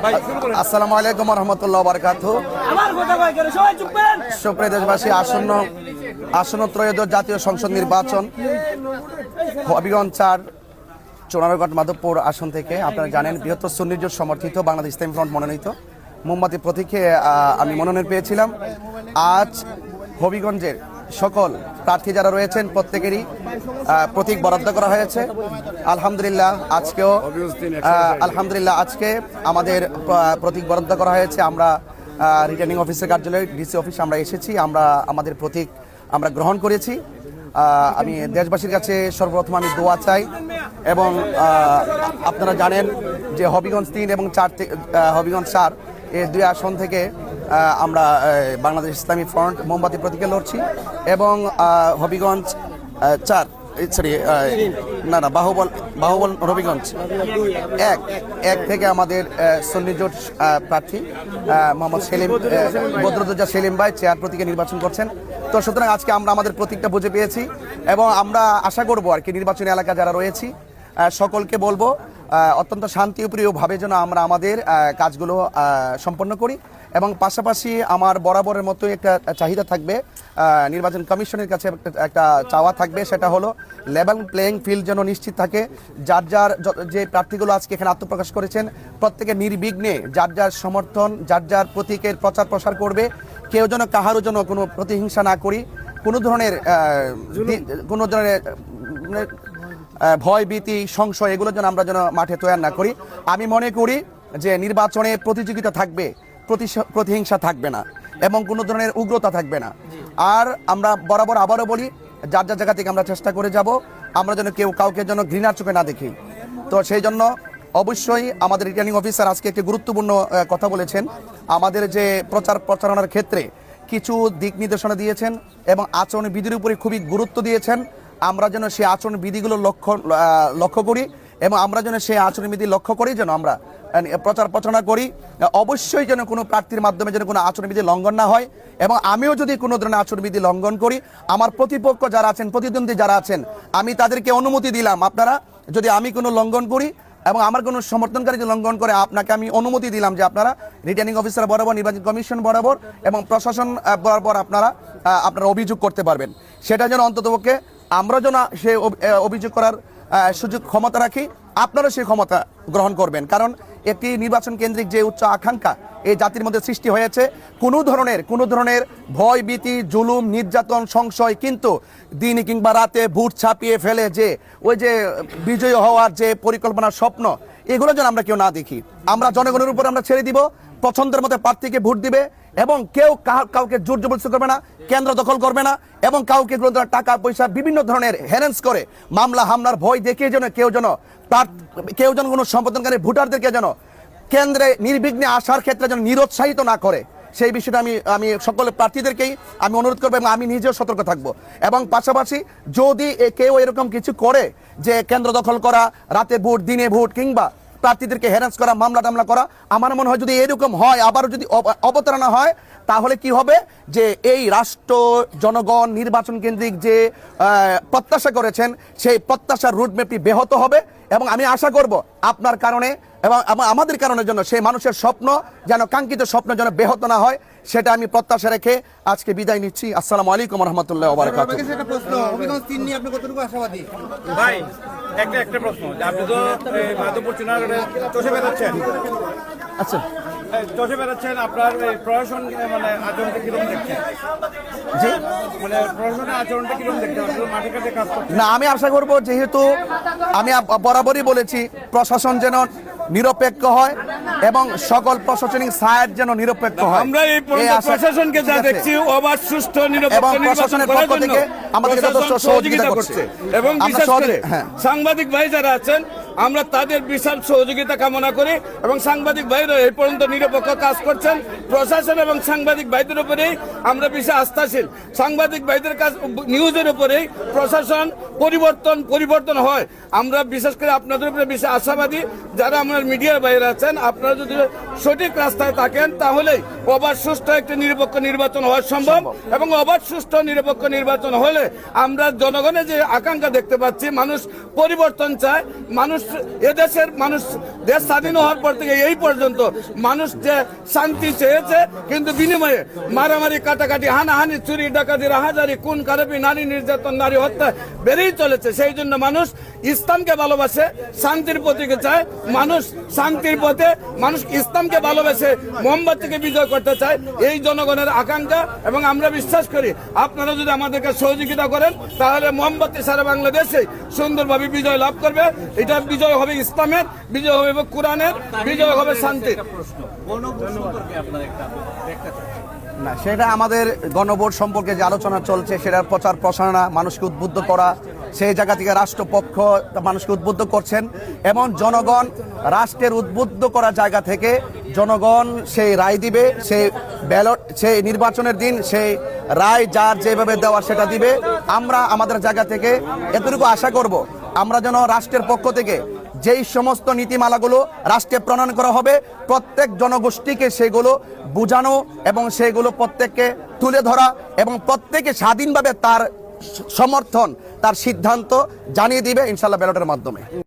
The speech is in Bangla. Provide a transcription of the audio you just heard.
আসসালামু আলাইকুম ওয়া রাহমাতুল্লাহি ওয়া বারাকাতুহু। সুপ্রিয় দেশবাসী, আসন্ন ত্রয়োদশ জাতীয় সংসদ নির্বাচন হবিগঞ্জ ৪ চুনারগড় মাধবপুর আসন থেকে আপনারা জানেন বৃহত্তর সুন্নি জোট সমর্থিত বাংলাদেশ ইসলামী ফ্রন্ট মনোনীত মোমবাতি প্রতীকে আমি মনোনয়ন পেয়েছিলাম। আজ হবিগঞ্জের সকল প্রার্থী যারা রয়েছেন প্রত্যেকেরই প্রতীক বরাদ্দ করা হয়েছে। আলহামদুলিল্লাহ আজকে আমাদের প্রতীক বরাদ্দ করা হয়েছে। আমরা রিটার্নিং অফিসের কার্যালয় ডিসি অফিস আমরা এসেছি, আমরা আমাদের প্রতীক আমরা গ্রহণ করেছি। আমি দেশবাসীর কাছে সর্বপ্রথম আমি দোয়া চাই এবং আপনারা জানেন যে হবিগঞ্জ ৩ এবং ৪ হবিগঞ্জ ৪ এই দুই আসন থেকে আমরা বাংলাদেশ ইসলামী ফ্রন্ট মোমবাতি প্রতীকে লড়ছি এবং হবিগঞ্জ ৪ বাহুবল হবিগঞ্জ ১ থেকে আমাদের সুন্নি জোট প্রার্থী মোহাম্মদ সেলিম বদরুদ্দোজা সেলিম ভাই চেয়ার প্রতীকে নির্বাচন করছেন। তো সুতরাং আজকে আমরা আমাদের প্রতীকটা বুঝে পেয়েছি এবং আমরা আশা করব আর কি নির্বাচনী এলাকা যারা রয়েছি সকলকে বলবো অত্যন্ত শান্তিপ্রিয়ভাবে যেন আমরা আমাদের কাজগুলো সম্পন্ন করি এবং পাশাপাশি আমার বরাবরের মতোই একটা চাহিদা থাকবে, নির্বাচন কমিশনের কাছে একটা চাওয়া থাকবে, সেটা হলো লেভেল প্লেয়িং ফিল্ড যেন নিশ্চিত থাকে। যার যার যে প্রার্থীগুলো আজকে এখানে আত্মপ্রকাশ করেছেন প্রত্যেকে নির্বিঘ্নে যার যার সমর্থন যার যার প্রতীকের প্রচার প্রসার করবে। কেউ যেন কাহারও জন্য কোনো প্রতিহিংসা না করি, কোনো ধরনের ভয় ভীতি সংশয় এগুলো যেন আমরা যেন মাঠে তৈরি না করি। আমি মনে করি যে নির্বাচনে প্রতিযোগিতা থাকবে, প্রতিহিংসা থাকবে না এবং কোনো ধরনের উগ্রতা থাকবে না। আর আমরা বরাবর আবারও বলি যার যার জায়গা থেকে আমরা চেষ্টা করে যাব আমরা যেন কেউ কাউকে যেন ঘৃণার চোখে না দেখি। তো সেই জন্য অবশ্যই আমাদের রিটার্নিং অফিসার আজকে একটি গুরুত্বপূর্ণ কথা বলেছেন। আমাদের যে প্রচারণার ক্ষেত্রে কিছু দিক নির্দেশনা দিয়েছেন এবং আচরণ বিধির উপরে খুবই গুরুত্ব দিয়েছেন। আমরা যেন সেই আচরণ বিধিগুলো লক্ষ্য করি এবং আমরা যেন সেই আচরণ বিধি লক্ষ্য করি যেন আমরা প্রচারণা করি। অবশ্যই যেন কোনো প্রার্থীর মাধ্যমে যেন কোনো আচরণবিধি লঙ্ঘন না হয় এবং আমিও যদি কোনো ধরনের আচরণবিধি লঙ্ঘন করি আমার প্রতিপক্ষ যারা আছেন প্রতিদ্বন্দ্বী যারা আছেন আমি তাদেরকে অনুমতি দিলাম, আপনারা যদি আমি কোনো লঙ্ঘন করি এবং আমার কোনো সমর্থনকারী যদি লঙ্ঘন করে আপনাকে আমি অনুমতি দিলাম যে আপনারা রিটার্নিং অফিসার বরাবর নির্বাচন কমিশন বরাবর এবং প্রশাসন বরাবর আপনারা অভিযোগ করতে পারবেন। সেটা যেন অন্ততপক্ষে আমরা যেন সে অভিযোগ করার সুযোগ ক্ষমতা রাখি, আপনারা সেই ক্ষমতা গ্রহণ করবেন। কারণ একটি নির্বাচন কেন্দ্রিক যে উচ্চ আকাঙ্ক্ষা এই জাতির মধ্যে সৃষ্টি হয়েছে, কোনো ধরনের ভয় ভীতি জুলুম নির্যাতন সংশয় কিন্তু দিনে কিংবা রাতে ভোট ছাপিয়ে ফেলে যে ওই যে বিজয়ী হওয়ার যে পরিকল্পনা স্বপ্ন এগুলো যেন আমরা কেউ না দেখি। আমরা জনগণের উপর আমরা ছেড়ে দিব, পছন্দের মতো প্রার্থীকে ভোট দিবে এবং কেউ কাউকে জোর জবরদস্তি করবে না, কেন্দ্র দখল করবে না এবং কাউকে টাকা পয়সা বিভিন্ন ধরনের হ্যারেন্স করে মামলা হামলার ভয় দেখিয়ে যেন কেউ যেন কোনো সম্পাদনকারী ভোটারদেরকে যেন কেন্দ্রে নির্বিঘ্নে আসার ক্ষেত্রে যেন নিরুৎসাহিত না করে সেই বিষয়টা আমি সকল প্রার্থীদেরকেই আমি অনুরোধ করবো এবং আমি নিজেও সতর্ক থাকবো। এবং পাশাপাশি যদি কেউ এরকম কিছু করে যে কেন্দ্র দখল করা, রাতে ভোট দিনে ভোট কিংবা প্রার্থীদেরকে হ্যারাস করা, মামলা টামলা করা, আমার মনে হয় যদি এরকম হয় আবারও যদি অবতারণা হয় তাহলে কি হবে যে এই রাষ্ট্র জনগণ নির্বাচন কেন্দ্রিক যে প্রত্যাশা করেছেন সেই প্রত্যাশার রুটম্যাপটি ব্যাহত হবে এবং আমি আশা করব আপনার কারণে এবং আমাদের কারণের জন্য সেই মানুষের স্বপ্ন যেন কাঙ্ক্ষিত স্বপ্ন যেন ব্যাহত না হয় সেটা আমি প্রত্যাশা রেখে আজকে বিদায় নিচ্ছি। আসসালামু আলাইকুম ওয়া রাহমাতুল্লাহি ওয়া বারাকাতুহু। একটা প্রশ্ন, হবিগঞ্জ ৩ নিয়ে আপনি কতটুকু আশাবাদী? ভাই একটা প্রশ্ন, আপনি তো মাধবপুর চুনারগড়ে চষে বেড়াচ্ছেন, আচ্ছা চষে বেড়াচ্ছেন, আপনার প্রশাসন মানে আচরণটা কিরকম দেখছেন? জি মানে প্রশাসনের আচরণটা কিরকম দেখছেন? মাঠে ঘাটে কাজ করছেন না, আমি আশা করব যেহেতু আমি বরাবরই বলেছি প্রশাসন যেন নিরপেক্ষ হয় এবং সকল প্রশাসনিক সাইড যেন নিরপেক্ষ হয়। আমরা এই প্রশাসনকে যা দেখছি অবাধ সুষ্ঠু এবং প্রশাসনের পক্ষ থেকে আমাদের যথেষ্ট সহযোগিতা করছে এবং বিশেষ করে সাংবাদিক ভাই যারা আছেন আমরা তাদের বিশাল সহযোগিতা কামনা করি এবং সাংবাদিক ভাইরা এই পর্যন্ত নিরপেক্ষ কাজ করছেন। প্রশাসন এবং সাংবাদিক ভাইদের উপরেই আমরা বেশি আস্থাশীল। সাংবাদিক ভাইদের কাজ নিউজের উপরেই প্রশাসন পরিবর্তন হয়। আমরা বিশেষ করে আপনাদের উপরে বেশি আশাবাদী, যারা আমার মিডিয়ার বাইরে আছেন, আপনারা যদি সঠিক রাস্তায় থাকেন তাহলেই অবাধ সুষ্ঠু একটি নিরপেক্ষ নির্বাচন হওয়া সম্ভব। এবং অবাধ সুষ্ঠু নিরপেক্ষ নির্বাচন হলে আমরা জনগণের যে আকাঙ্ক্ষা দেখতে পাচ্ছি, মানুষ পরিবর্তন চায়। মানুষ এদেশের মানুষ দেশ স্বাধীন হওয়ার পর থেকে এই পর্যন্ত মানুষ যে শান্তি চেয়েছে, কিন্তু বিনিময়ে মারামারি, কাটাকাটি, হানাহানি, চুরি, ডাকাতি, রাহাজারি, খুন খারাপি, নারী নির্যাতন, নারী হত্যা বেড়েই চলেছে। সেই জন্য মানুষ ইসলামকে ভালোবাসে, শান্তির প্রতীকে চায়। মানুষ শান্তির পথে, মানুষ ইসলামকে ভালোবাসে, মোমবাতিকে বিজয় করতে চায়। এই জনগণের আকাঙ্ক্ষা, এবং আমরা বিশ্বাস করি আপনারা যদি আমাদেরকে সহযোগিতা করেন তাহলে মোমবাতি সারা বাংলাদেশে সুন্দরভাবে বিজয় লাভ করবে। এটা বিজয় হবে ইসলামের, বিজয় হবে কোরআনের, বিজয় হবে শান্তির। না, সেটা আমাদের গণভোট সম্পর্কে যে আলোচনা চলছে, সেটার প্রচার প্রসারণা, মানুষকে উদ্বুদ্ধ করা, সেই জায়গা থেকে রাষ্ট্রপক্ষ মানুষকে উদ্বুদ্ধ করছেন, এবং জনগণ রাষ্ট্রের উদ্বুদ্ধ করা জায়গা থেকে জনগণ সেই রায় দিবে। সেই ব্যালট, সেই নির্বাচনের দিন সেই রায় যার যেভাবে দেওয়া সেটা দিবে। আমরা আমাদের জায়গা থেকে এতটুকু আশা করব, আমরা যেন রাষ্ট্রের পক্ষ থেকে যেই সমস্ত নীতিমালাগুলো রাষ্ট্রে প্রণয়ন করা হবে, প্রত্যেক জনগোষ্ঠীকে সেগুলো বোঝানো এবং সেগুলো প্রত্যেককে তুলে ধরা, এবং প্রত্যেকে স্বাধীনভাবে তার সমর্থন, তার সিদ্ধান্ত জানিয়ে দিবে ইনশাআল্লাহ ব্যালটের মাধ্যমে।